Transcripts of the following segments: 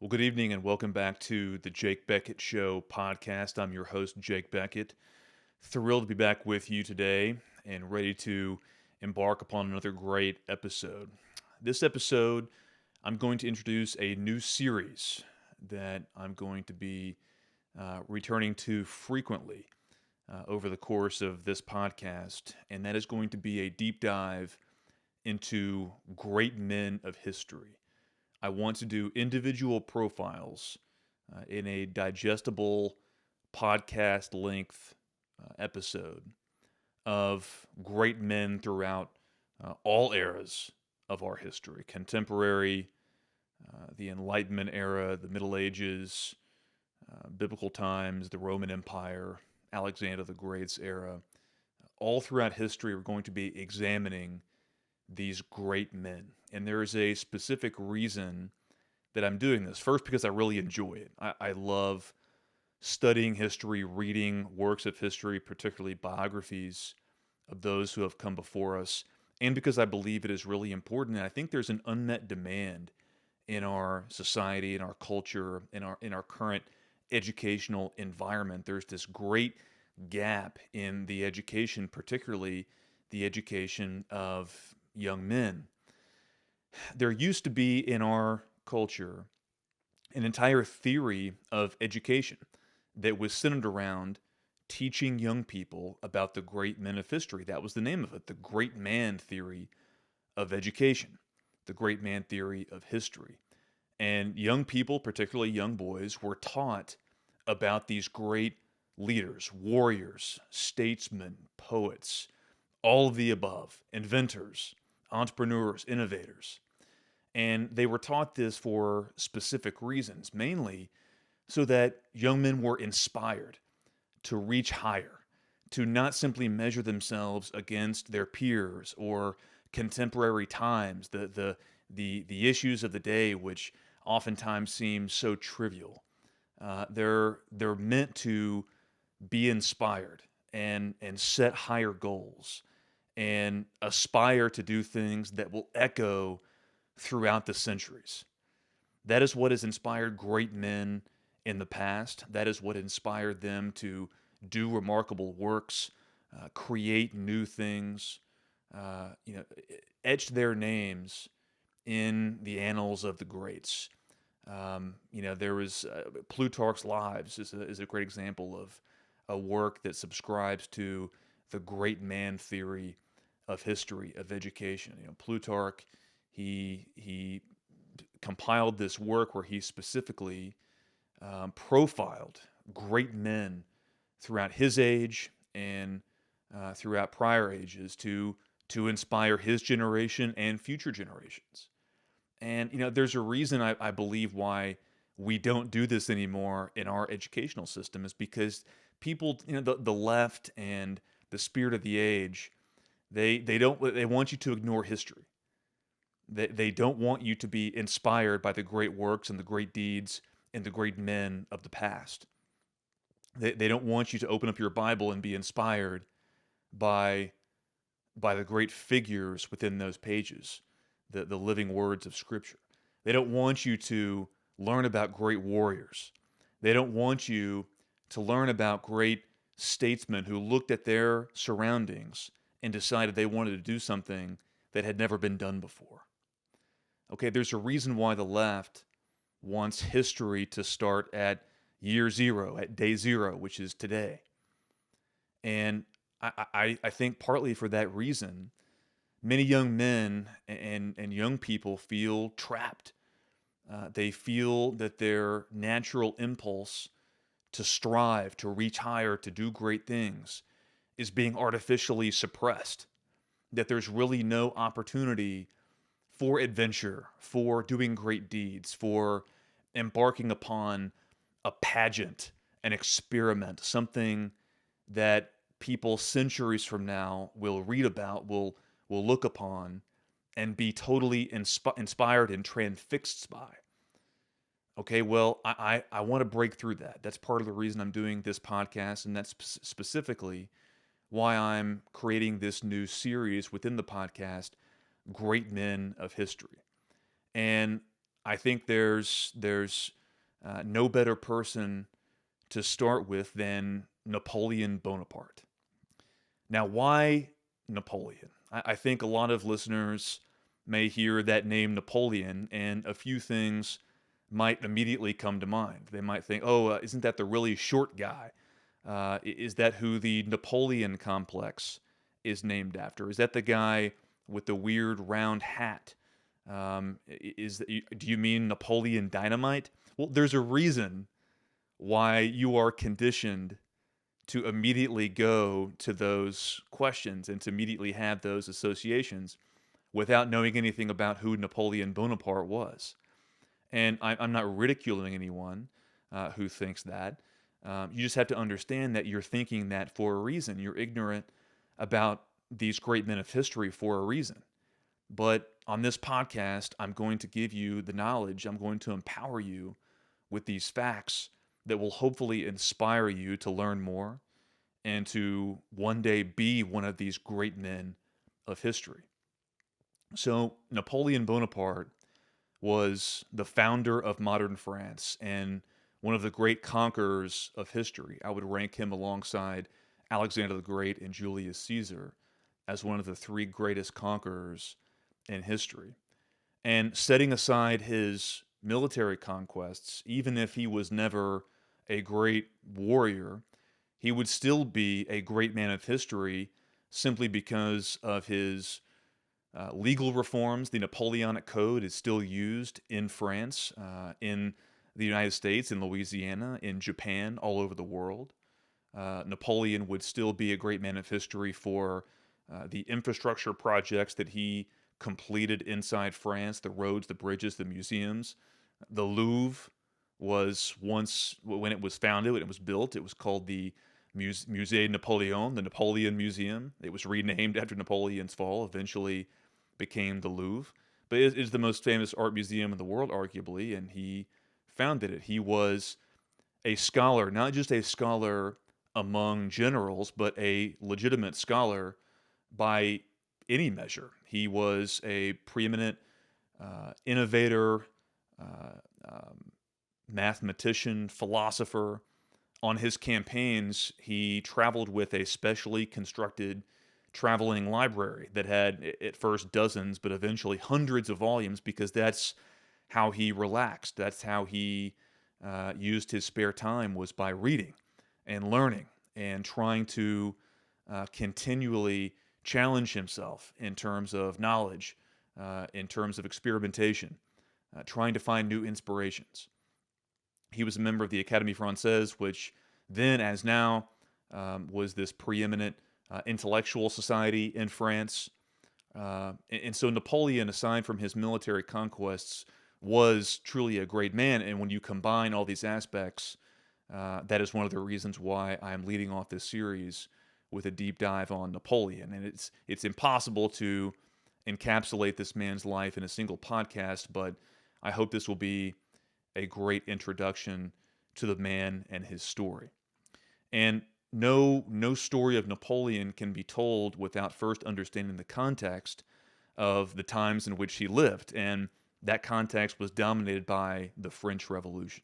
Well, good evening and welcome back to the Jake Bequette Show podcast. I'm your host, Jake Bequette. Thrilled to be back with you today and ready to embark upon another great episode. This episode, I'm going to introduce a new series that I'm going to be returning to frequently over the course of this podcast, and that is going to be a deep dive into great men of history. I want to do individual profiles in a digestible podcast length episode of great men throughout all eras of our history: contemporary, the Enlightenment era, the Middle Ages, biblical times, the Roman Empire, Alexander the Great's era. All throughout history, we're going to be examining these great men. And there is a specific reason that I'm doing this. First, because I really enjoy it. I love studying history, reading works of history, particularly biographies of those who have come before us, and because I believe it is really important. And I think there's an unmet demand in our society, in our culture, in our current educational environment. There's this great gap in the education, particularly the education of young men. There used to be in our culture an entire theory of education that was centered around teaching young people about the great men of history. That was the name of it, the great man theory of education, the great man theory of history. And young people, particularly young boys, were taught about these great leaders, warriors, statesmen, poets, all of the above, inventors, entrepreneurs, innovators. And they were taught this for specific reasons, mainly so that young men were inspired to reach higher, to not simply measure themselves against their peers or contemporary times, the issues of the day, which oftentimes seem so trivial. They're meant to be inspired and set higher goals and aspire to do things that will echo throughout the centuries. That is what has inspired great men in the past. That is what inspired them to do remarkable works, create new things, etched their names in the annals of the greats. There was Plutarch's Lives is a great example of a work that subscribes to the great man theory of history, of education. Plutarch, he compiled this work where he specifically profiled great men throughout his age and throughout prior ages to inspire his generation and future generations. And there's a reason I believe why we don't do this anymore in our educational system is because people, the left and the spirit of the age, they want you to ignore history. They don't want you to be inspired by the great works and the great deeds and the great men of the past. They don't want you to open up your Bible and be inspired by the great figures within those pages, the living words of Scripture. They don't want you to learn about great warriors. They don't want you to learn about great statesmen who looked at their surroundings and decided they wanted to do something that had never been done before. Okay, there's a reason why the left wants history to start at year zero, at day zero, which is today. And I think partly for that reason, many young men and young people feel trapped. They feel that their natural impulse to strive, to reach higher, to do great things is being artificially suppressed. That there's really no opportunity for adventure, for doing great deeds, for embarking upon a pageant, an experiment, something that people centuries from now will read about, will look upon, and be totally inspired and transfixed by. Okay, well, I want to break through that. That's part of the reason I'm doing this podcast, and that's specifically why I'm creating this new series within the podcast, Great Men of History. And I think there's no better person to start with than Napoleon Bonaparte. Now, why Napoleon? I think a lot of listeners may hear that name Napoleon, and a few things might immediately come to mind. They might think, oh, isn't that the really short guy? Is that who the Napoleon complex is named after? Is that the guy with the weird round hat? Do you mean Napoleon Dynamite? Well, there's a reason why you are conditioned to immediately go to those questions and to immediately have those associations without knowing anything about who Napoleon Bonaparte was. And I'm not ridiculing anyone who thinks that. You just have to understand that you're thinking that for a reason. You're ignorant about these great men of history for a reason. But on this podcast, I'm going to give you the knowledge. I'm going to empower you with these facts that will hopefully inspire you to learn more and to one day be one of these great men of history. So, Napoleon Bonaparte was the founder of modern France and one of the great conquerors of history. I would rank him alongside Alexander the Great and Julius Caesar as one of the three greatest conquerors in history. And setting aside his military conquests, even if he was never a great warrior, he would still be a great man of history simply because of his legal reforms. The Napoleonic Code is still used in France, in the United States, in Louisiana, in Japan, all over the world. Napoleon would still be a great man of history for the infrastructure projects that he completed inside France, the roads, the bridges, the museums. The Louvre was once, when it was founded, when it was built, it was called the Musée Napoleon, the Napoleon Museum. It was renamed after Napoleon's fall, eventually became the Louvre. But it is the most famous art museum in the world, arguably, and he founded it. He was a scholar, not just a scholar among generals, but a legitimate scholar by any measure. He was a preeminent innovator, uh, um, mathematician, philosopher. On his campaigns, he traveled with a specially constructed traveling library that had at first dozens, but eventually hundreds of volumes, because that's how he relaxed. That's how he used his spare time, was by reading and learning and trying to continually challenge himself in terms of knowledge, in terms of experimentation, trying to find new inspirations. He was a member of the Académie Française, which then, as now, was this preeminent intellectual society in France. And so Napoleon, aside from his military conquests, was truly a great man. And when you combine all these aspects, that is one of the reasons why I'm leading off this series with a deep dive on Napoleon. And it's impossible to encapsulate this man's life in a single podcast, but I hope this will be a great introduction to the man and his story. And no story of Napoleon can be told without first understanding the context of the times in which he lived. And that context was dominated by the French Revolution.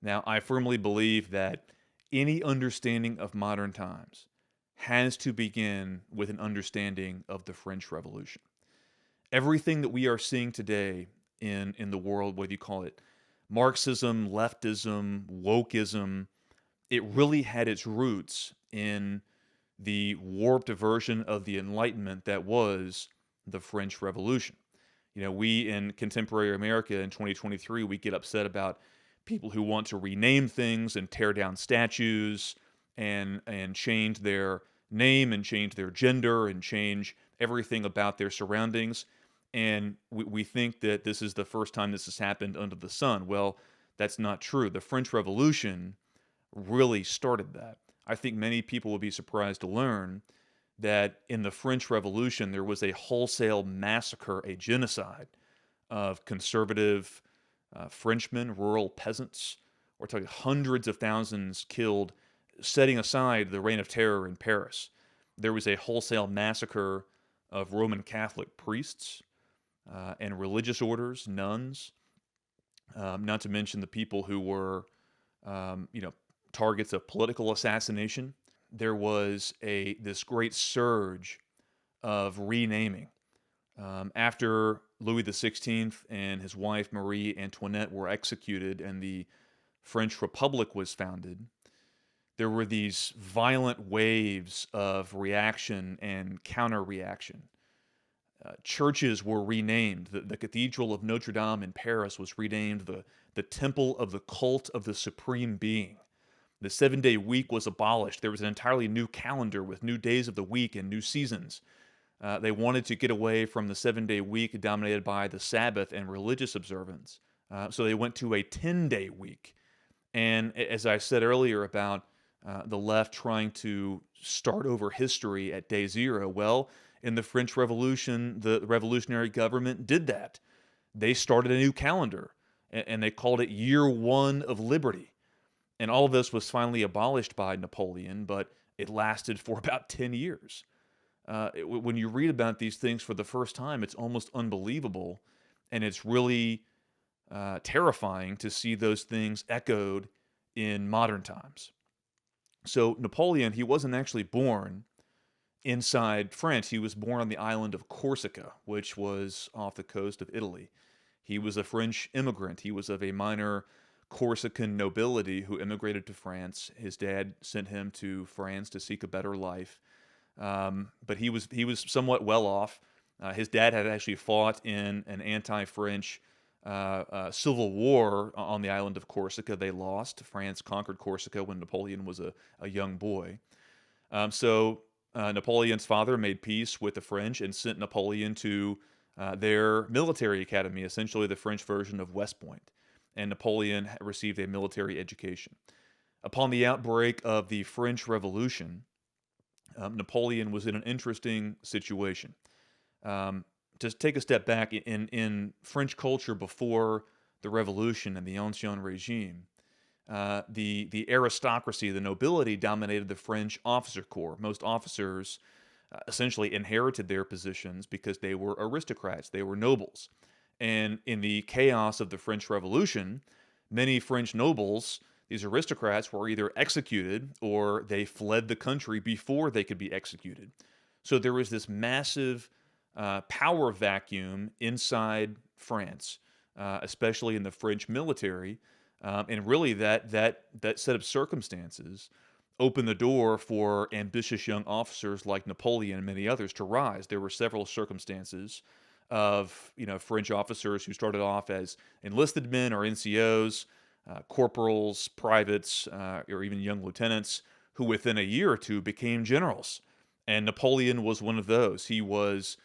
Now, I firmly believe that any understanding of modern times has to begin with an understanding of the French Revolution. Everything that we are seeing today in the world, whether you call it Marxism, leftism, wokeism, it really had its roots in the warped version of the Enlightenment that was the French Revolution. You know, we in contemporary America in 2023, we get upset about people who want to rename things and tear down statues and change their name and change their gender and change everything about their surroundings. And we think that this is the first time this has happened under the sun. Well, that's not true. The French Revolution really started that. I think many people will be surprised to learn that in the French Revolution, there was a wholesale massacre, a genocide of conservative Frenchmen, rural peasants. We're talking hundreds of thousands killed, setting aside the reign of terror in Paris. There was a wholesale massacre of Roman Catholic priests and religious orders, nuns. not to mention the people who were, you know, targets of political assassination. There was this great surge of renaming. After Louis XVI and his wife Marie Antoinette were executed and the French Republic was founded, there were these violent waves of reaction and counter reaction. Churches were renamed. The Cathedral of Notre Dame in Paris was renamed the Temple of the Cult of the Supreme Being. The 7-day week was abolished. There was an entirely new calendar with new days of the week and new seasons. They wanted to get away from the 7-day week dominated by the Sabbath and religious observance. So they went to a 10-day week. And as I said earlier about the left trying to start over history at day zero, well, in the French Revolution, the revolutionary government did that. They started a new calendar, and they called it Year One of Liberty. And all of this was finally abolished by Napoleon, but it lasted for about 10 years. When you read about these things for the first time, it's almost unbelievable, and it's really terrifying to see those things echoed in modern times. So Napoleon, he wasn't actually born inside France. He was born on the island of Corsica, which was off the coast of Italy. He was a French immigrant. He was of a minor Corsican nobility who immigrated to France. His dad sent him to France to seek a better life. But he was somewhat well off. His dad had actually fought in an anti-French civil war on the island of Corsica. They lost. France conquered Corsica when Napoleon was a young boy. So Napoleon's father made peace with the French and sent Napoleon to their military academy, essentially the French version of West Point. And Napoleon received a military education. Upon the outbreak of the French Revolution, Napoleon was in an interesting situation. Just take a step back in French culture before the Revolution and the Ancien Regime. The aristocracy, the nobility, dominated the French officer corps. Most officers essentially inherited their positions because they were aristocrats, they were nobles. And in the chaos of the French Revolution, many French nobles, these aristocrats, were either executed or they fled the country before they could be executed. So there was this massive power vacuum inside France, especially in the French military. And really, that set of circumstances opened the door for ambitious young officers like Napoleon and many others to rise. There were several circumstances of French officers who started off as enlisted men or NCOs, corporals, privates, or even young lieutenants, who within a year or two became generals. And Napoleon was one of those. He was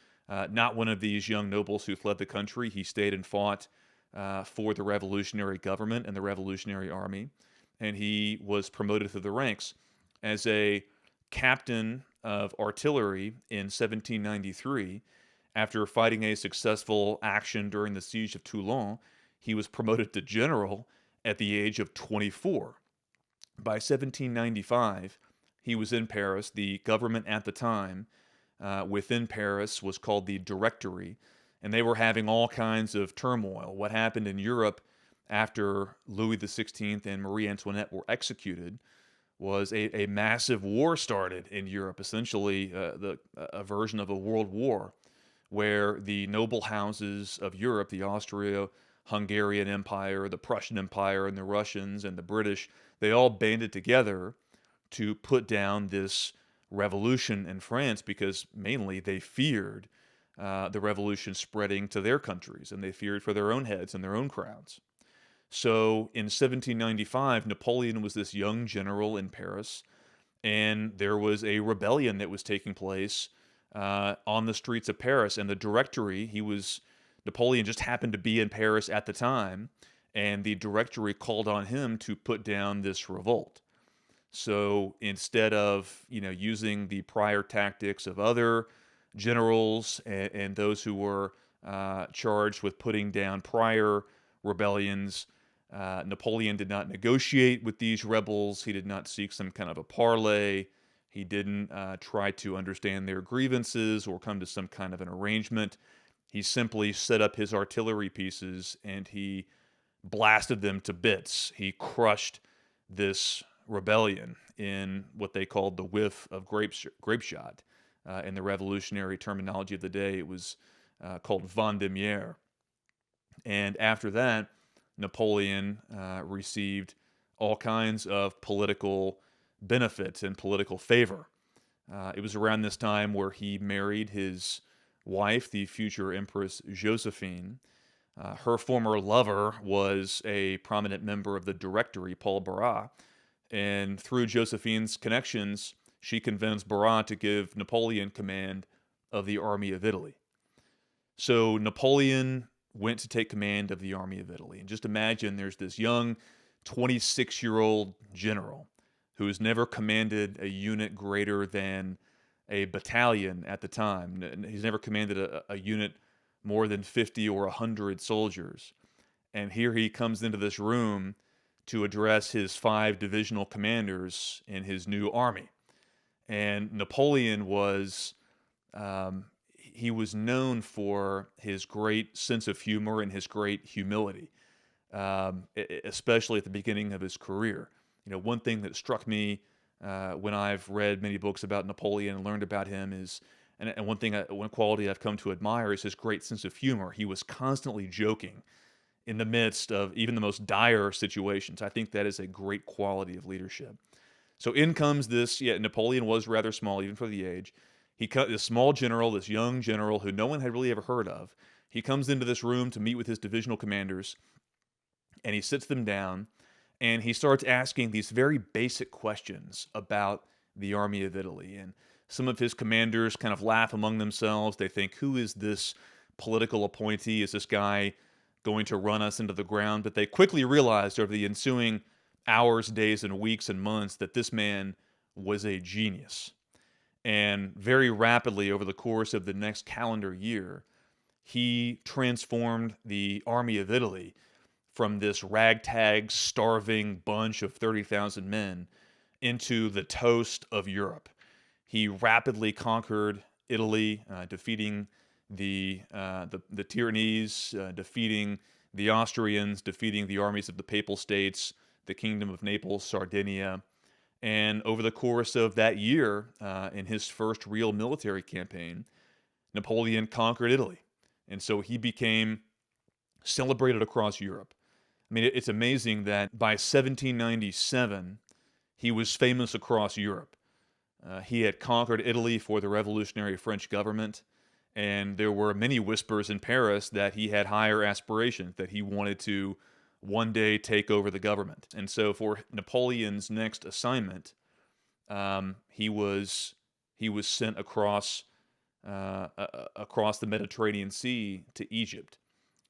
not one of these young nobles who fled the country. He stayed and fought for the revolutionary government and the revolutionary army, and he was promoted through the ranks as a captain of artillery in 1793. After fighting a successful action during the siege of Toulon, he was promoted to general at the age of 24. By 1795, he was in Paris. The government at the time within Paris was called the Directory, and they were having all kinds of turmoil. What happened in Europe after Louis XVI and Marie Antoinette were executed was a massive war started in Europe, essentially a version of a world war, where the noble houses of Europe, the Austro-Hungarian Empire, the Prussian Empire, and the Russians and the British, they all banded together to put down this revolution in France because mainly they feared the revolution spreading to their countries, and they feared for their own heads and their own crowns. So in 1795, Napoleon was this young general in Paris, and there was a rebellion that was taking place on the streets of Paris. And the Directory, Napoleon just happened to be in Paris at the time, and the Directory called on him to put down this revolt. So instead of using the prior tactics of other generals and those who were charged with putting down prior rebellions, Napoleon did not negotiate with these rebels. He did not seek some kind of a parley. He didn't try to understand their grievances or come to some kind of an arrangement. He simply set up his artillery pieces and he blasted them to bits. He crushed this rebellion in what they called the whiff of grape shot. In the revolutionary terminology of the day, it was called Vendemiaire. And after that, Napoleon received all kinds of political benefits and political favor. It was around this time where he married his wife, the future Empress Josephine. Her former lover was a prominent member of the Directory, Paul Barras, and through Josephine's connections, she convinced Barras to give Napoleon command of the Army of Italy. So Napoleon went to take command of the Army of Italy. And just imagine there's this young 26-year-old general who has never commanded a unit greater than a battalion at the time. He's never commanded a unit more than 50 or 100 soldiers. And here he comes into this room to address his 5 divisional commanders in his new army. And Napoleon was he was known for his great sense of humor and his great humility, especially at the beginning of his career. You know, one thing that struck me when I've read many books about Napoleon and learned about him is, and one quality I've come to admire is his great sense of humor. He was constantly joking in the midst of even the most dire situations. I think that is a great quality of leadership. So in comes this, Napoleon was rather small even for the age. This small general, this young general who no one had really ever heard of. He comes into this room to meet with his divisional commanders, and he sits them down, and he starts asking these very basic questions about the Army of Italy. And some of his commanders kind of laugh among themselves. They think, who is this political appointee? Is this guy going to run us into the ground? But they quickly realized over the ensuing hours, days, and weeks and months that this man was a genius. And very rapidly, over the course of the next calendar year, he transformed the Army of Italy from this ragtag, starving bunch of 30,000 men into the toast of Europe. He rapidly conquered Italy, defeating the Pyrenees, defeating the Austrians, defeating the armies of the Papal States, the Kingdom of Naples, Sardinia. And over the course of that year, in his first real military campaign, Napoleon conquered Italy. And so he became celebrated across Europe. I mean, it's amazing that by 1797, he was famous across Europe. He had conquered Italy for the revolutionary French government, and there were many whispers in Paris that he had higher aspirations, that he wanted to one day take over the government. And so for Napoleon's next assignment, he was sent across the Mediterranean Sea to Egypt.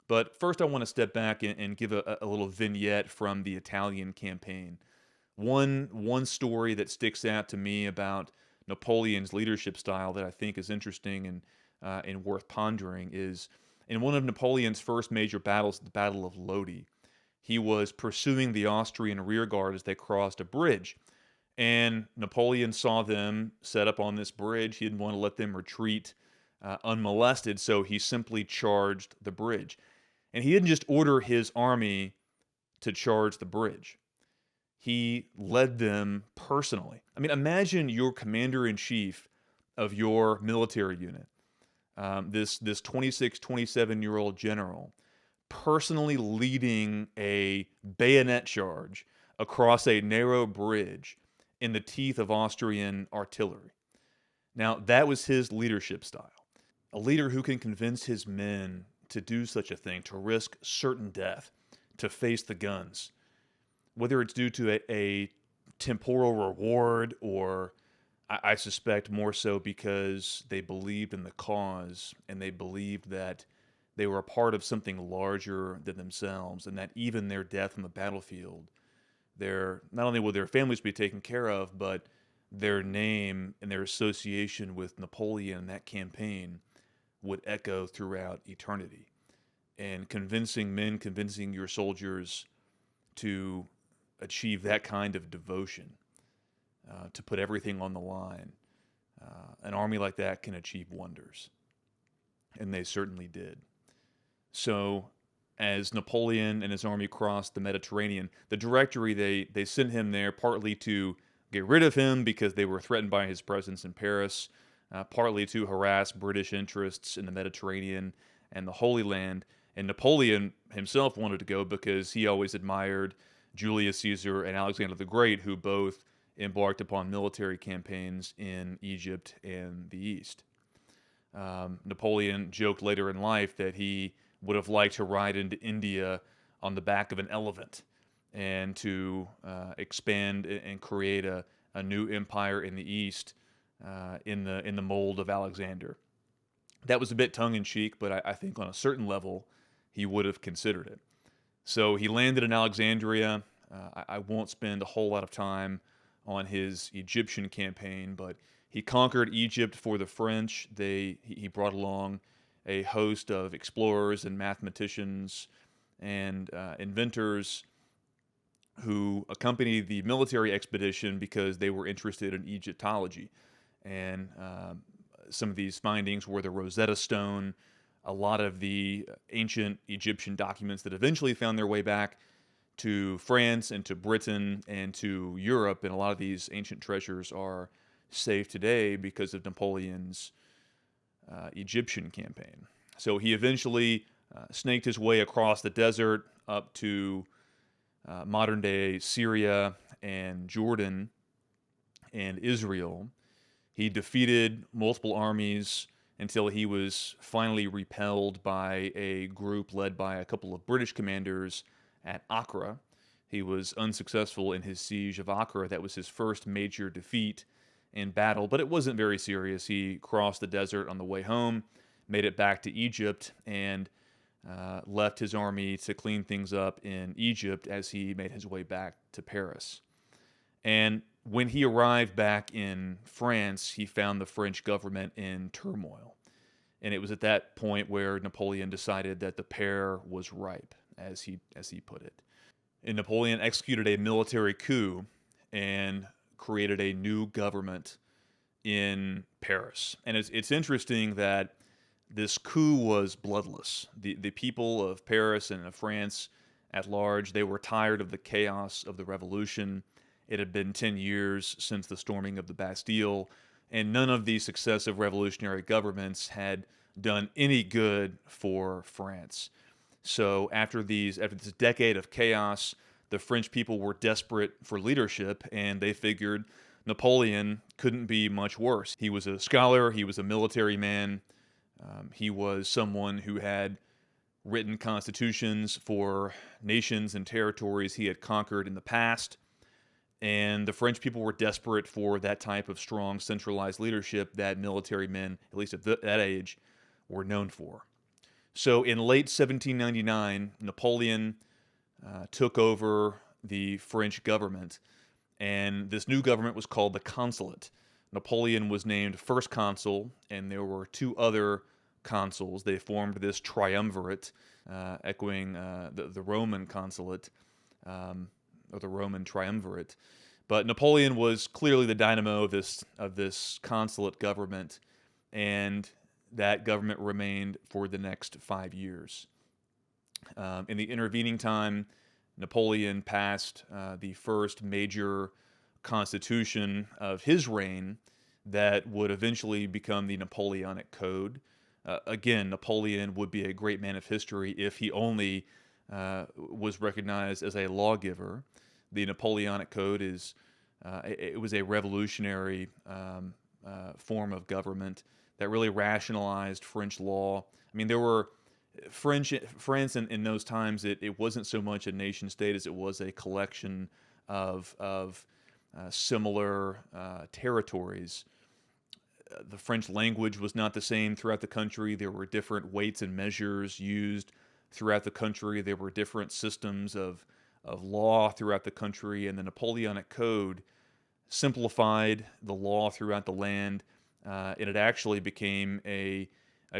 But first, I want to step back and give a little vignette from the Italian campaign. One story that sticks out to me about Napoleon's leadership style that I think is interesting and worth pondering is in one of Napoleon's first major battles, the Battle of Lodi. He was pursuing the Austrian rearguard as they crossed a bridge. And Napoleon saw them set up on this bridge. He didn't want to let them retreat unmolested, so he simply charged the bridge. And he didn't just order his army to charge the bridge. He led them personally. I mean, imagine your commander-in-chief of your military unit, this 26, 27-year-old general, personally leading a bayonet charge across a narrow bridge in the teeth of Austrian artillery. Now, that was his leadership style. A leader who can convince his men to do such a thing, to risk certain death, to face the guns, whether it's due to a temporal reward or I suspect more so because they believed in the cause and they believed that they were a part of something larger than themselves, and that even their death on the battlefield, not only will their families be taken care of, but their name and their association with Napoleon and that campaign would echo throughout eternity. And convincing your soldiers to achieve that kind of devotion, to put everything on the line, an army like that can achieve wonders. And they certainly did. So as Napoleon and his army crossed the Mediterranean. The Directory, they sent him there partly to get rid of him because they were threatened by his presence in Paris, partly to harass British interests in the Mediterranean and the Holy Land. And Napoleon himself wanted to go because he always admired Julius Caesar and Alexander the Great, who both embarked upon military campaigns in Egypt and the East. Napoleon joked later in life that he would have liked to ride into India on the back of an elephant and to expand and create a new empire in the East in the mold of Alexander. That was a bit tongue in cheek, but I think on a certain level he would have considered it. So he landed in Alexandria. I won't spend a whole lot of time on his Egyptian campaign, but he conquered Egypt for the French. He brought along a host of explorers and mathematicians and inventors who accompanied the military expedition because they were interested in Egyptology. And some of these findings were the Rosetta Stone, a lot of the ancient Egyptian documents that eventually found their way back to France and to Britain and to Europe. And a lot of these ancient treasures are safe today because of Napoleon's Egyptian campaign. So he eventually snaked his way across the desert up to modern-day Syria and Jordan and Israel. He defeated multiple armies until he was finally repelled by a group led by a couple of British commanders at Acre. He was unsuccessful in his siege of Acre. That was his first major defeat in battle, but it wasn't very serious. He crossed the desert on the way home, made it back to Egypt, and left his army to clean things up in Egypt as he made his way back to Paris. And when he arrived back in France, he found the French government in turmoil. And it was at that point where Napoleon decided that the pear was ripe, as he put it. And Napoleon executed a military coup and created a new government in Paris. And it's interesting that this coup was bloodless. The people of Paris and of France at large, they were tired of the chaos of the revolution. It had been 10 years since the storming of the Bastille, and none of these successive revolutionary governments had done any good for France. So after this decade of chaos, the French people were desperate for leadership, and they figured Napoleon couldn't be much worse. He was a scholar, he was a military man, he was someone who had written constitutions for nations and territories he had conquered in the past. And the French people were desperate for that type of strong, centralized leadership that military men, at least at that age, were known for. So in late 1799, Napoleon took over the French government, and this new government was called the Consulate. Napoleon was named first consul, and there were two other consuls. They formed this triumvirate, echoing the Roman consulate, or the Roman triumvirate. But Napoleon was clearly the dynamo of this consulate government, and that government remained for the next 5 years. In the intervening time, Napoleon passed the first major constitution of his reign that would eventually become the Napoleonic Code. Again, Napoleon would be a great man of history if he only was recognized as a lawgiver. The Napoleonic Code it was a revolutionary form of government that really rationalized French law. I mean, there were France in those times. It wasn't so much a nation state as it was a collection of similar territories. The French language was not the same throughout the country. There were different weights and measures used throughout the country. There were different systems of law throughout the country, and the Napoleonic Code simplified the law throughout the land, and it actually became a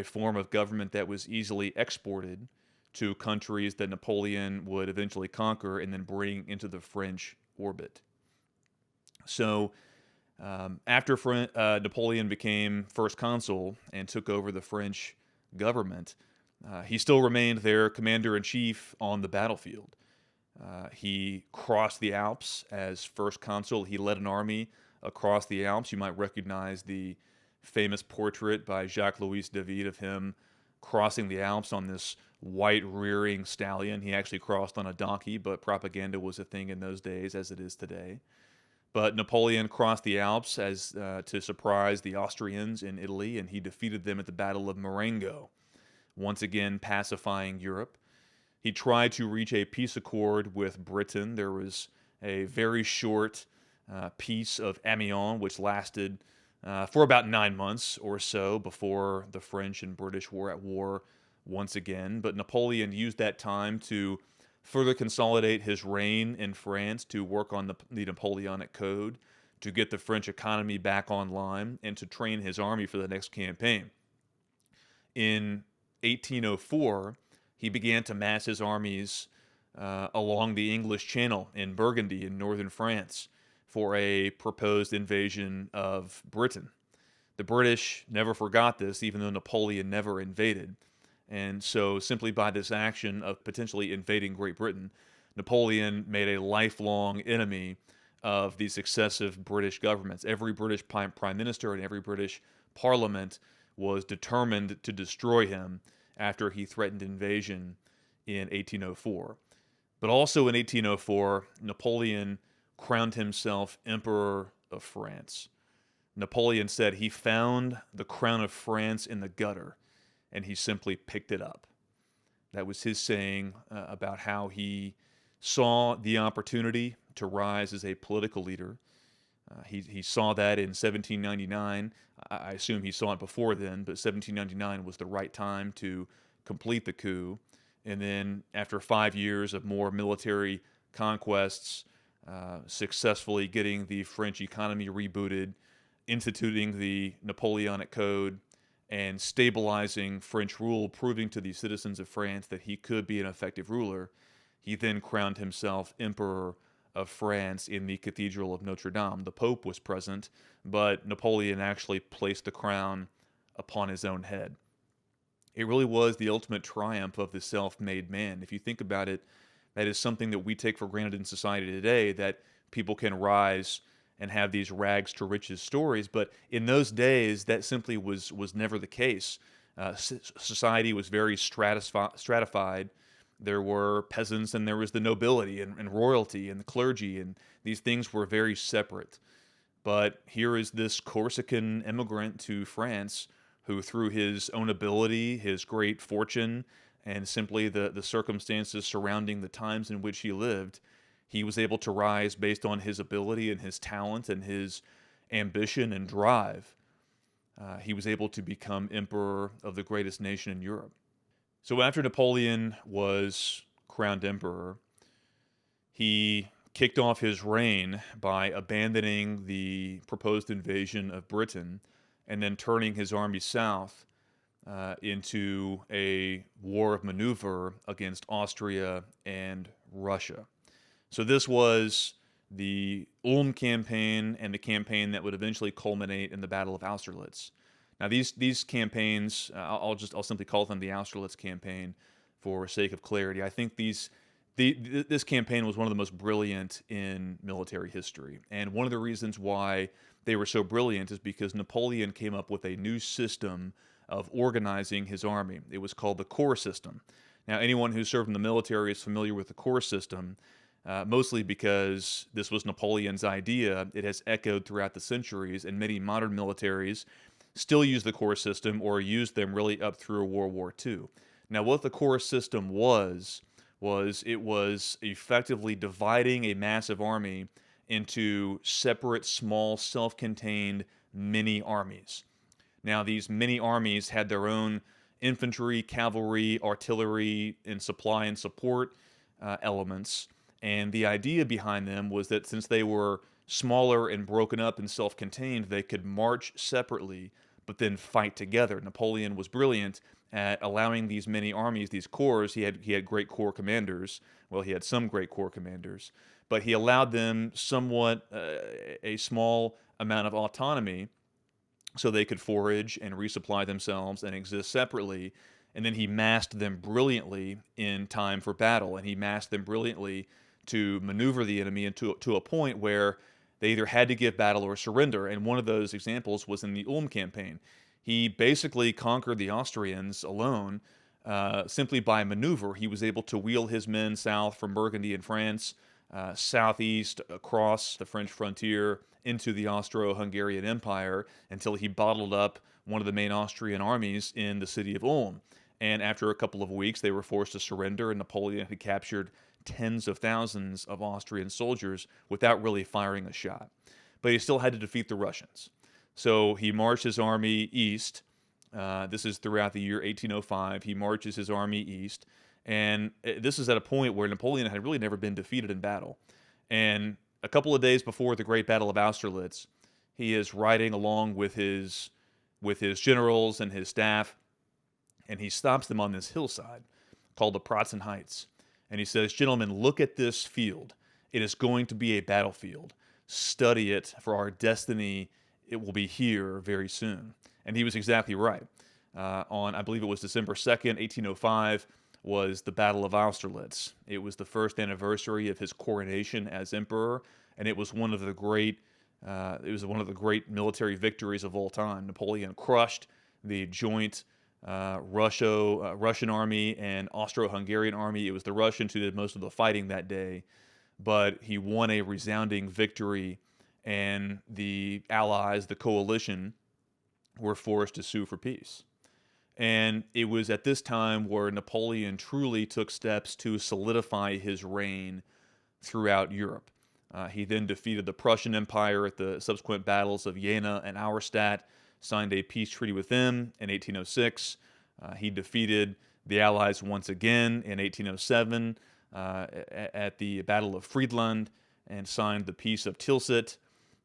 form of government that was easily exported to countries that Napoleon would eventually conquer and then bring into the French orbit. So after Napoleon became first consul and took over the French government, He still remained their commander-in-chief on the battlefield. He crossed the Alps as first consul. He led an army across the Alps. You might recognize the famous portrait by Jacques-Louis David of him crossing the Alps on this white rearing stallion. He actually crossed on a donkey, but propaganda was a thing in those days, as it is today. But Napoleon crossed the Alps as to surprise the Austrians in Italy, and he defeated them at the Battle of Marengo, once again pacifying Europe. He tried to reach a peace accord with Britain. There was a very short peace of Amiens, which lasted for about 9 months or so before the French and British were at war once again. But Napoleon used that time to further consolidate his reign in France, to work on the Napoleonic Code, to get the French economy back online, and to train his army for the next campaign. In 1804, he began to mass his armies along the English Channel in Burgundy in northern France for a proposed invasion of Britain. The British never forgot this, even though Napoleon never invaded. And so, simply by this action of potentially invading Great Britain, Napoleon made a lifelong enemy of the successive British governments. Every British prime minister and every British parliament was determined to destroy him after he threatened invasion in 1804. But also in 1804, Napoleon crowned himself Emperor of France. Napoleon said he found the crown of France in the gutter, and he simply picked it up. That was his saying about how he saw the opportunity to rise as a political leader. He saw that in 1799. I assume he saw it before then, but 1799 was the right time to complete the coup. And then after 5 years of more military conquests, successfully getting the French economy rebooted, instituting the Napoleonic Code, and stabilizing French rule, proving to the citizens of France that he could be an effective ruler, he then crowned himself Emperor of France in the Cathedral of Notre Dame. The Pope was present, but Napoleon actually placed the crown upon his own head. It really was the ultimate triumph of the self-made man. If you think about it, that is something that we take for granted in society today, that people can rise and have these rags to riches stories. But in those days, that simply was never the case. Society was very stratified. There were peasants, and there was the nobility and royalty and the clergy, and these things were very separate. But here is this Corsican immigrant to France who, through his own ability, his great fortune, and simply the circumstances surrounding the times in which he lived, he was able to rise based on his ability and his talent and his ambition and drive. He was able to become emperor of the greatest nation in Europe. So after Napoleon was crowned emperor, he kicked off his reign by abandoning the proposed invasion of Britain and then turning his army south into a war of maneuver against Austria and Russia. So this was the Ulm Campaign and the campaign that would eventually culminate in the Battle of Austerlitz. Now these campaigns, I'll simply call them the Austerlitz campaign for sake of clarity. I think this campaign was one of the most brilliant in military history, and one of the reasons why they were so brilliant is because Napoleon came up with a new system of organizing his army. It was called the corps system. Now, anyone who served in the military is familiar with the corps system, mostly because this was Napoleon's idea. It has echoed throughout the centuries, and many modern militaries still use the corps system or use them really up through World War II. Now, what the corps system was it was effectively dividing a massive army into separate, small, self-contained mini armies. Now, these mini armies had their own infantry, cavalry, artillery, and supply and support elements. And the idea behind them was that since they were smaller and broken up and self-contained, they could march separately, but then fight together. Napoleon was brilliant at allowing these many armies, these corps. He had great corps commanders. Well, he had some great corps commanders, but he allowed them somewhat a small amount of autonomy so they could forage and resupply themselves and exist separately. and then he massed them brilliantly in time for battle, and he massed them brilliantly to maneuver the enemy into to a point where they either had to give battle or surrender. And one of those examples was in the Ulm campaign. He basically conquered the Austrians alone, simply by maneuver. He was able to wheel his men south from Burgundy in France, southeast across the French frontier into the Austro-Hungarian Empire until he bottled up one of the main Austrian armies in the city of Ulm. And after a couple of weeks, they were forced to surrender, and Napoleon had captured tens of thousands of Austrian soldiers without really firing a shot. But he still had to defeat the Russians. So he marched his army east. This is throughout the year 1805. He marches his army east. And this is at a point where Napoleon had really never been defeated in battle. And a couple of days before the Great Battle of Austerlitz, he is riding along with his generals and his staff, and he stops them on this hillside called the Pratzen Heights. And he says, "Gentlemen, look at this field. It is going to be a battlefield. Study it, for our destiny, it will be here very soon." And he was exactly right. I believe it was December 2nd, 1805, was the Battle of Austerlitz. It was the first anniversary of his coronation as emperor, and it was one of the great military victories of all time. Napoleon crushed the joint Russian army and Austro-Hungarian army. It was the Russians who did most of the fighting that day, but he won a resounding victory, and the Allies, the coalition, were forced to sue for peace. And it was at this time where Napoleon truly took steps to solidify his reign throughout Europe. He then defeated the Prussian Empire at the subsequent battles of Jena and Auerstadt, signed a peace treaty with them in 1806. He defeated the Allies once again in 1807 at the Battle of Friedland, and signed the Peace of Tilsit.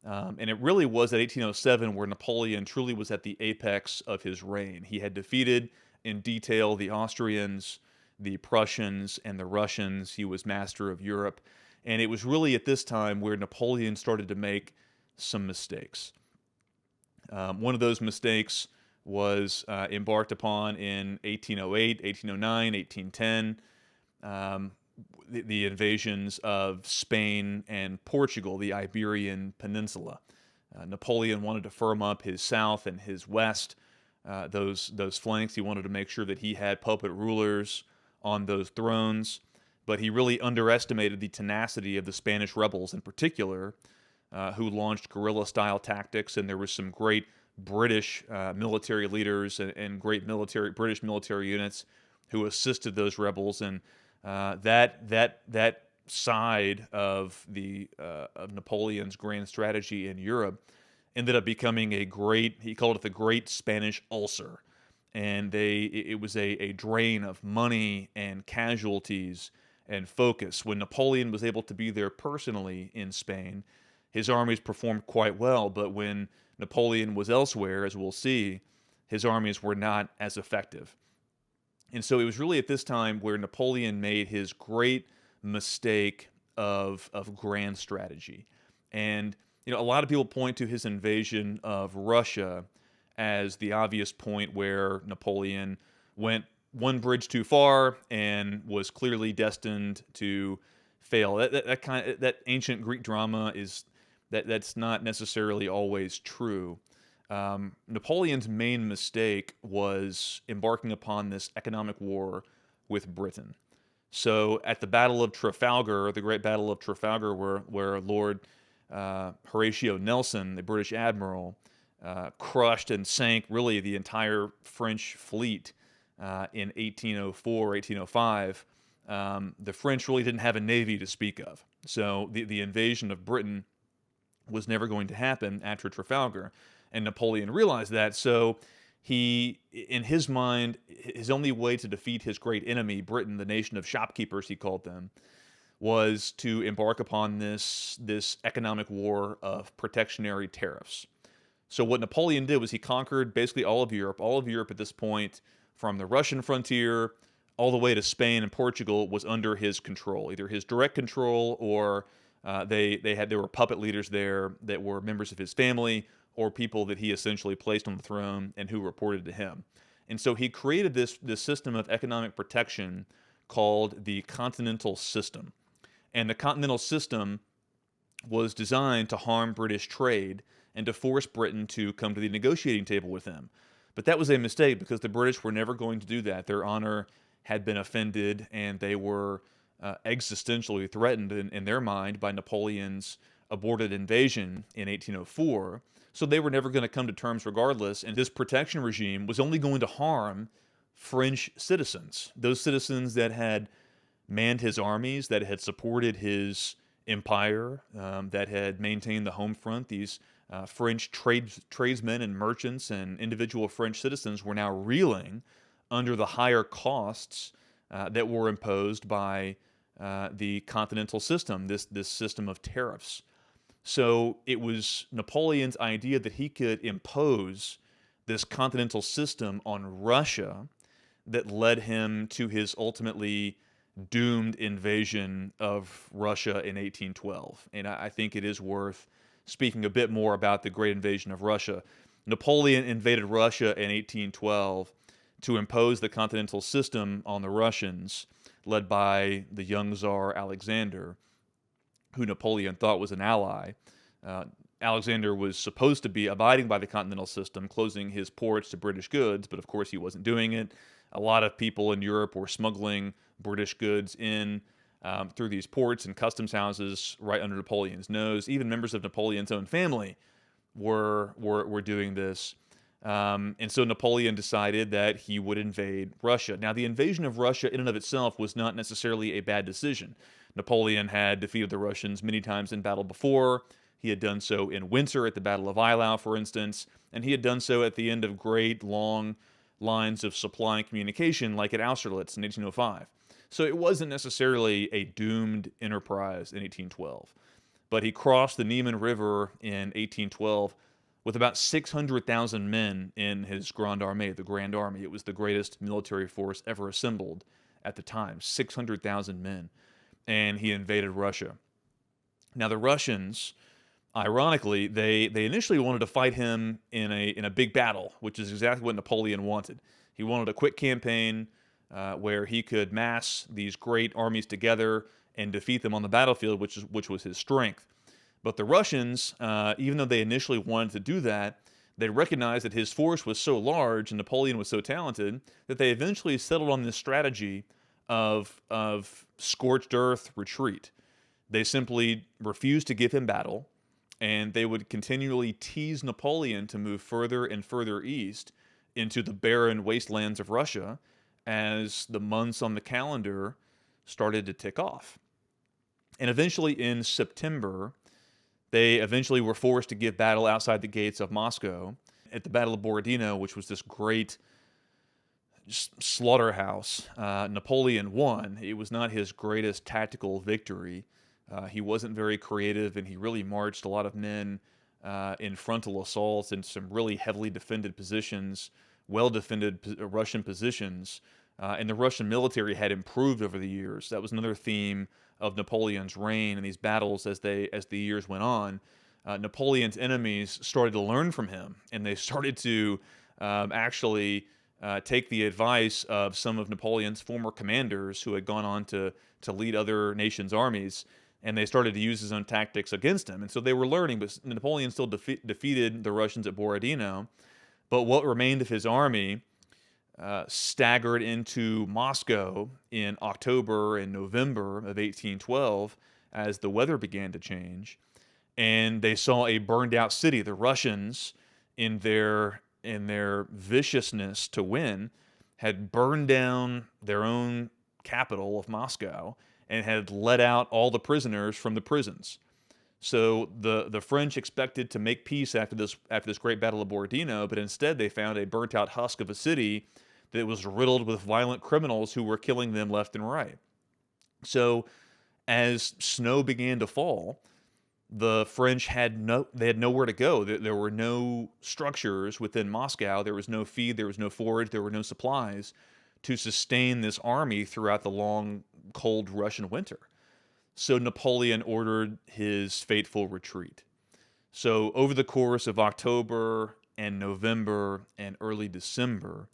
And it really was at 1807 where Napoleon truly was at the apex of his reign. He had defeated in detail the Austrians, the Prussians, and the Russians. He was master of Europe. And it was really at this time where Napoleon started to make some mistakes. One of those mistakes was embarked upon in 1808, 1809, 1810. The invasions of Spain and Portugal, the Iberian Peninsula. Napoleon wanted to firm up his south and his west, those flanks. He wanted to make sure that he had puppet rulers on those thrones, but he really underestimated the tenacity of the Spanish rebels in particular, who launched guerrilla-style tactics, and there was some great British military leaders and great British military units who assisted those rebels, and that side of Napoleon's grand strategy in Europe ended up becoming he called it the Great Spanish Ulcer, and it was a drain of money and casualties and focus. When Napoleon was able to be there personally in Spain, his armies performed quite well, but when Napoleon was elsewhere, as we'll see, his armies were not as effective. And so it was really at this time where Napoleon made his great mistake of grand strategy. And a lot of people point to his invasion of Russia as the obvious point where Napoleon went one bridge too far and was clearly destined to fail. That ancient Greek drama that's not necessarily always true. Napoleon's main mistake was embarking upon this economic war with Britain. So at the Battle of Trafalgar, the Great Battle of Trafalgar, where Lord Horatio Nelson, the British admiral, crushed and sank really the entire French fleet in 1804, 1805, the French really didn't have a navy to speak of. So the invasion of Britain was never going to happen after Trafalgar. And Napoleon realized that, so he, in his mind, his only way to defeat his great enemy, Britain, the nation of shopkeepers, he called them, was to embark upon this economic war of protectionary tariffs. So what Napoleon did was he conquered basically all of Europe. All of Europe at this point, from the Russian frontier all the way to Spain and Portugal, was under his control, either his direct control or there were puppet leaders there that were members of his family, or people that he essentially placed on the throne and who reported to him. And so he created this system of economic protection called the Continental System. And the Continental System was designed to harm British trade and to force Britain to come to the negotiating table with him. But that was a mistake because the British were never going to do that. Their honor had been offended, and they were existentially threatened in their mind by Napoleon's aborted invasion in 1804. So they were never going to come to terms regardless, and this protection regime was only going to harm French citizens, those citizens that had manned his armies, that had supported his empire, that had maintained the home front. These French tradesmen and merchants and individual French citizens were now reeling under the higher costs that were imposed by the continental system, this system of tariffs. So it was Napoleon's idea that he could impose this continental system on Russia that led him to his ultimately doomed invasion of Russia in 1812. And I think it is worth speaking a bit more about the Great Invasion of Russia. Napoleon invaded Russia in 1812 to impose the continental system on the Russians, led by the young Tsar Alexander, who Napoleon thought was an ally. Alexander was supposed to be abiding by the continental system, closing his ports to British goods, but of course he wasn't doing it. A lot of people in Europe were smuggling British goods in through these ports and customs houses right under Napoleon's nose. Even members of Napoleon's own family were doing this. And so Napoleon decided that he would invade Russia. Now, the invasion of Russia in and of itself was not necessarily a bad decision. Napoleon had defeated the Russians many times in battle before. He had done so in winter at the Battle of Eylau, for instance, and he had done so at the end of great, long lines of supply and communication, like at Austerlitz in 1805. So it wasn't necessarily a doomed enterprise in 1812. But he crossed the Niemen River in 1812 with about 600,000 men in his Grande Armée, the Grand Army. It was the greatest military force ever assembled at the time, 600,000 men. And he invaded Russia. Now, the Russians, ironically, they initially wanted to fight him in a big battle, which is exactly what Napoleon wanted. He wanted a quick campaign where he could mass these great armies together and defeat them on the battlefield, which was his strength. But the Russians, even though they initially wanted to do that, they recognized that his force was so large and Napoleon was so talented that they eventually settled on this strategy of scorched earth retreat. They simply refused to give him battle, and they would continually tease Napoleon to move further and further east into the barren wastelands of Russia as the months on the calendar started to tick off. And eventually in September, they eventually were forced to give battle outside the gates of Moscow at the Battle of Borodino, which was this great slaughterhouse. Napoleon won. It was not his greatest tactical victory. He wasn't very creative, and he really marched a lot of men in frontal assaults in some really heavily defended positions, well-defended Russian positions. And the Russian military had improved over the years. That was another theme of Napoleon's reign and these battles as the years went on. Napoleon's enemies started to learn from him, and they started to actually take the advice of some of Napoleon's former commanders who had gone on to lead other nations' armies, and they started to use his own tactics against him. And so they were learning, but Napoleon still defeated the Russians at Borodino. But what remained of his army staggered into Moscow in October and November of 1812 as the weather began to change, and they saw a burned out city. The Russians, in their viciousness to win, had burned down their own capital of Moscow and had let out all the prisoners from the prisons. So the French expected to make peace after this great Battle of Borodino, but instead they found a burnt out husk of a city that was riddled with violent criminals who were killing them left and right. So as snow began to fall, the French had nowhere to go. There were no structures within Moscow. There was no feed, there was no forage, there were no supplies to sustain this army throughout the long, cold Russian winter. So Napoleon ordered his fateful retreat. So over the course of October and November and early December,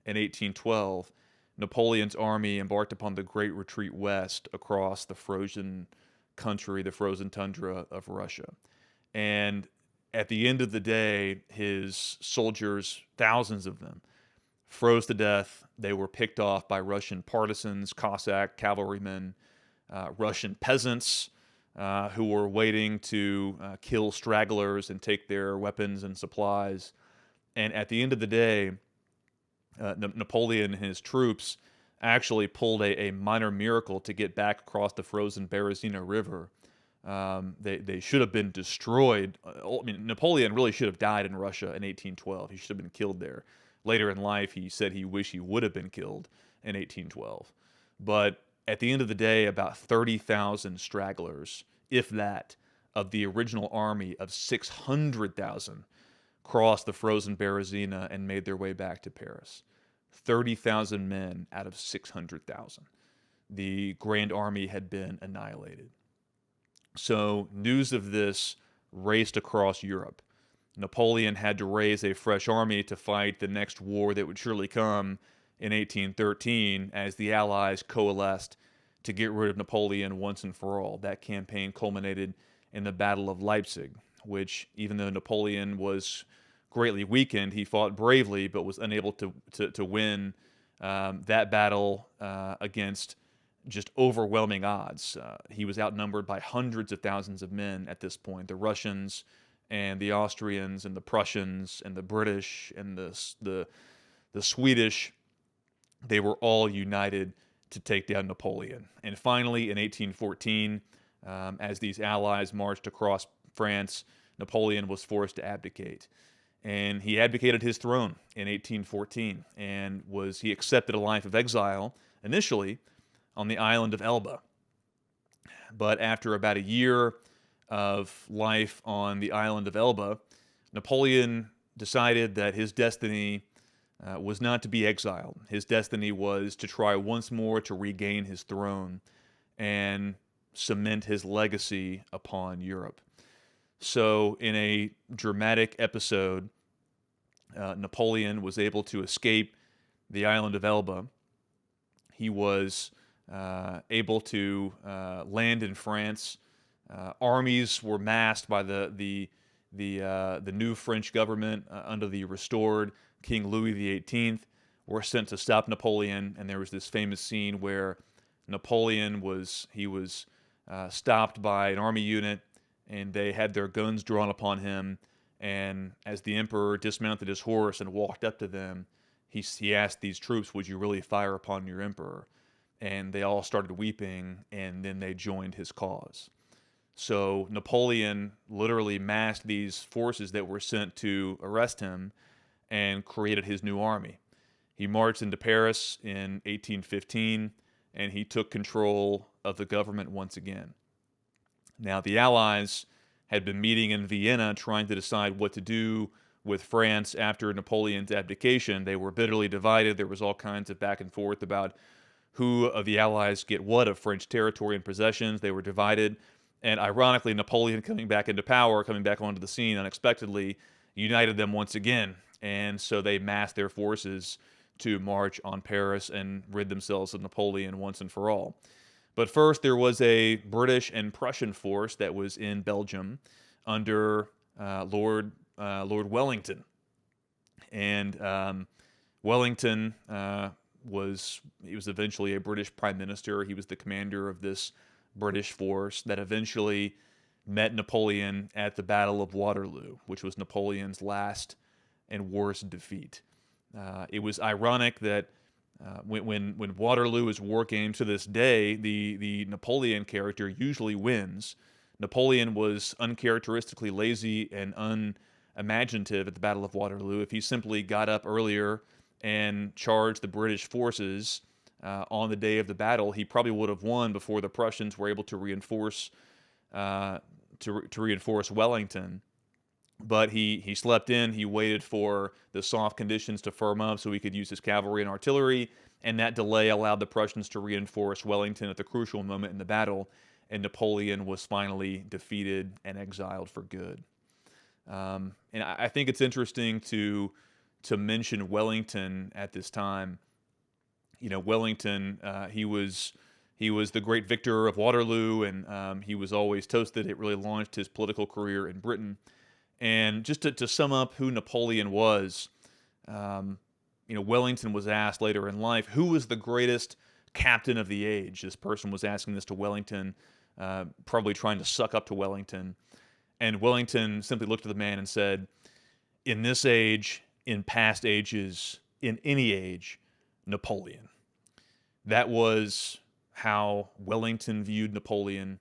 in 1812, Napoleon's army embarked upon the Great Retreat west across the frozen country, the frozen tundra of Russia. And at the end of the day, his soldiers, thousands of them, froze to death. They were picked off by Russian partisans, Cossack cavalrymen, Russian peasants who were waiting to kill stragglers and take their weapons and supplies. And at the end of the day, Napoleon and his troops actually pulled a minor miracle to get back across the frozen Berezina River. They should have been destroyed. I mean, Napoleon really should have died in Russia in 1812. He should have been killed there. Later in life, he said he wished he would have been killed in 1812. But at the end of the day, about 30,000 stragglers, if that, of the original army of 600,000 crossed the frozen Berezina and made their way back to Paris. 30,000 men out of 600,000. The Grand Army had been annihilated. So news of this raced across Europe. Napoleon had to raise a fresh army to fight the next war that would surely come in 1813 as the Allies coalesced to get rid of Napoleon once and for all. That campaign culminated in the Battle of Leipzig, which, even though Napoleon was greatly weakened, he fought bravely but was unable to win that battle against just overwhelming odds. He was outnumbered by hundreds of thousands of men at this point. The Russians and the Austrians and the Prussians and the British and the Swedish, they were all united to take down Napoleon. And finally, in 1814, as these allies marched across France, Napoleon was forced to abdicate. And he abdicated his throne in 1814 and he accepted a life of exile initially on the island of Elba. But after about a year of life on the island of Elba, Napoleon decided that his destiny was not to be exiled. His destiny was to try once more to regain his throne and cement his legacy upon Europe. So, in a dramatic episode, Napoleon was able to escape the island of Elba. He was able to land in France. Armies were massed by the new French government under the restored King Louis XVIII. Were sent to stop Napoleon, and there was this famous scene where Napoleon was stopped by an army unit, and they had their guns drawn upon him. And as the emperor dismounted his horse and walked up to them, he asked these troops, "Would you really fire upon your emperor?" And they all started weeping, and then they joined his cause. So Napoleon literally massed these forces that were sent to arrest him and created his new army. He marched into Paris in 1815, and he took control of the government once again. Now, the Allies had been meeting in Vienna trying to decide what to do with France after Napoleon's abdication. They were bitterly divided. There was all kinds of back and forth about who of the Allies get what of French territory and possessions. They were divided. And ironically, Napoleon coming back into power, coming back onto the scene unexpectedly, united them once again. And so they massed their forces to march on Paris and rid themselves of Napoleon once and for all. But first, there was a British and Prussian force that was in Belgium under Lord Wellington. And Wellington was eventually a British prime minister. He was the commander of this British force that eventually met Napoleon at the Battle of Waterloo, which was Napoleon's last and worst defeat. It was ironic that when Waterloo is war game to this day, the Napoleon character usually wins. Napoleon was uncharacteristically lazy and unimaginative at the Battle of Waterloo. If he simply got up earlier and charged the British forces on the day of the battle, he probably would have won before the Prussians were able to reinforce Wellington. But he slept in. He waited for the soft conditions to firm up so he could use his cavalry and artillery, and that delay allowed the Prussians to reinforce Wellington at the crucial moment in the battle, and Napoleon was finally defeated and exiled for good. And I think it's interesting to to mention Wellington at this time. Wellington, he was the great victor of Waterloo, and he was always toasted. It really launched his political career in Britain. And just to sum up who Napoleon was, Wellington was asked later in life, who was the greatest captain of the age? This person was asking this to Wellington, probably trying to suck up to Wellington. And Wellington simply looked at the man and said, in this age, in past ages, in any age, Napoleon. That was how Wellington viewed Napoleon.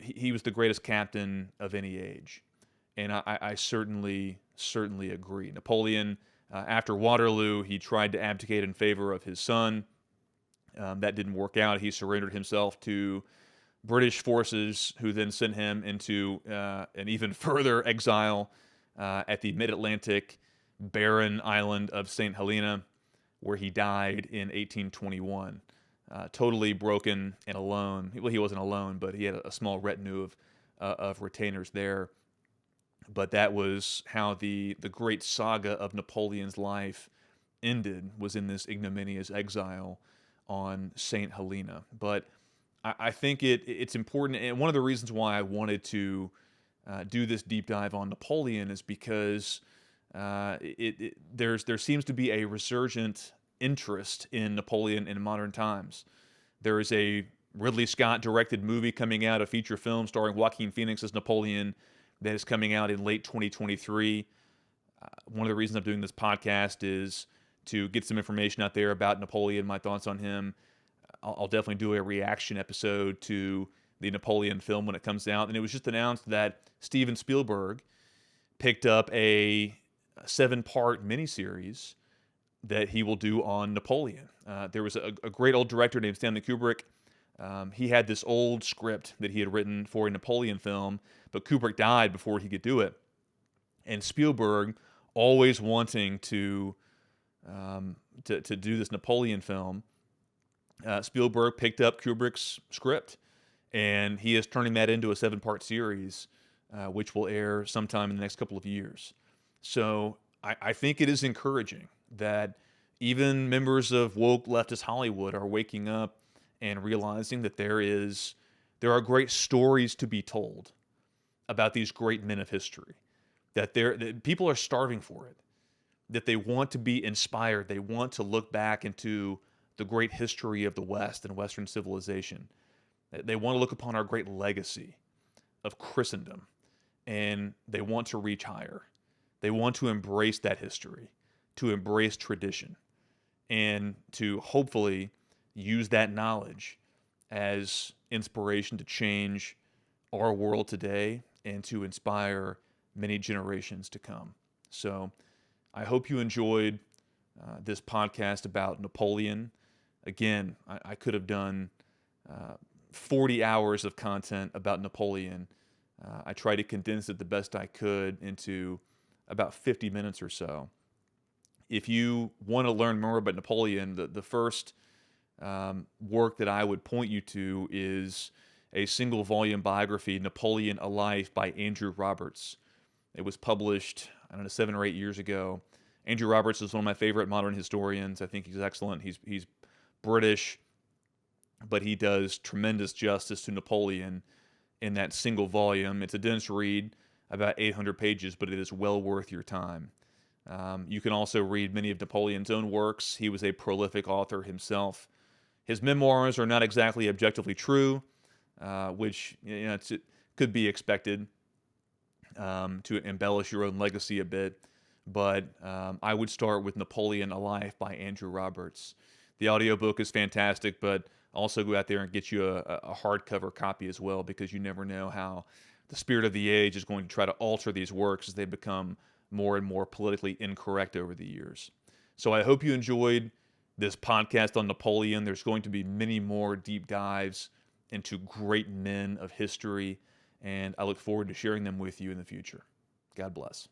He was the greatest captain of any age. And I certainly agree. Napoleon, after Waterloo, he tried to abdicate in favor of his son. That didn't work out. He surrendered himself to British forces, who then sent him into an even further exile at the mid-Atlantic barren island of St. Helena, where he died in 1821. Totally broken and alone. Well, he wasn't alone, but he had a small retinue of retainers there. But that was how the great saga of Napoleon's life ended, was in this ignominious exile on St. Helena. But I think it's important, and one of the reasons why I wanted to do this deep dive on Napoleon is because there seems to be a resurgent interest in Napoleon in modern times. There is a Ridley Scott directed movie coming out, a feature film starring Joaquin Phoenix as Napoleon, that is coming out in late 2023. One of the reasons I'm doing this podcast is to get some information out there about Napoleon, my thoughts on him. I'll definitely do a reaction episode to the Napoleon film when it comes out. And it was just announced that Steven Spielberg picked up a 7-part miniseries that he will do on Napoleon. There was a great old director named Stanley Kubrick. He had this old script that he had written for a Napoleon film, but Kubrick died before he could do it. And Spielberg, always wanting to do this Napoleon film, Spielberg picked up Kubrick's script, and he is turning that into a 7-part series, which will air sometime in the next couple of years. So I think it is encouraging that even members of woke leftist Hollywood are waking up and realizing that there are great stories to be told about these great men of history, that people are starving for it, that they want to be inspired, they want to look back into the great history of the West and Western civilization. They want to look upon our great legacy of Christendom, and they want to reach higher. They want to embrace that history, to embrace tradition, and to hopefully use that knowledge as inspiration to change our world today and to inspire many generations to come. So I hope you enjoyed this podcast about Napoleon. Again, I could have done 40 hours of content about Napoleon. I tried to condense it the best I could into about 50 minutes or so. If you want to learn more about Napoleon, the first work that I would point you to is a single volume biography, Napoleon Alive, by Andrew Roberts. It was published, 7 or 8 years ago. Andrew Roberts is one of my favorite modern historians. I think he's excellent. He's British, but he does tremendous justice to Napoleon in that single volume. It's a dense read, about 800 pages, but it is well worth your time. You can also read many of Napoleon's own works. He was a prolific author himself. His memoirs are not exactly objectively true, which it could be expected to embellish your own legacy a bit. But I would start with Napoleon Alive by Andrew Roberts. The audiobook is fantastic, but also go out there and get you a hardcover copy as well, because you never know how the spirit of the age is going to try to alter these works as they become more and more politically incorrect over the years. So I hope you enjoyed this podcast on Napoleon. There's going to be many more deep dives into great men of history, and I look forward to sharing them with you in the future. God bless.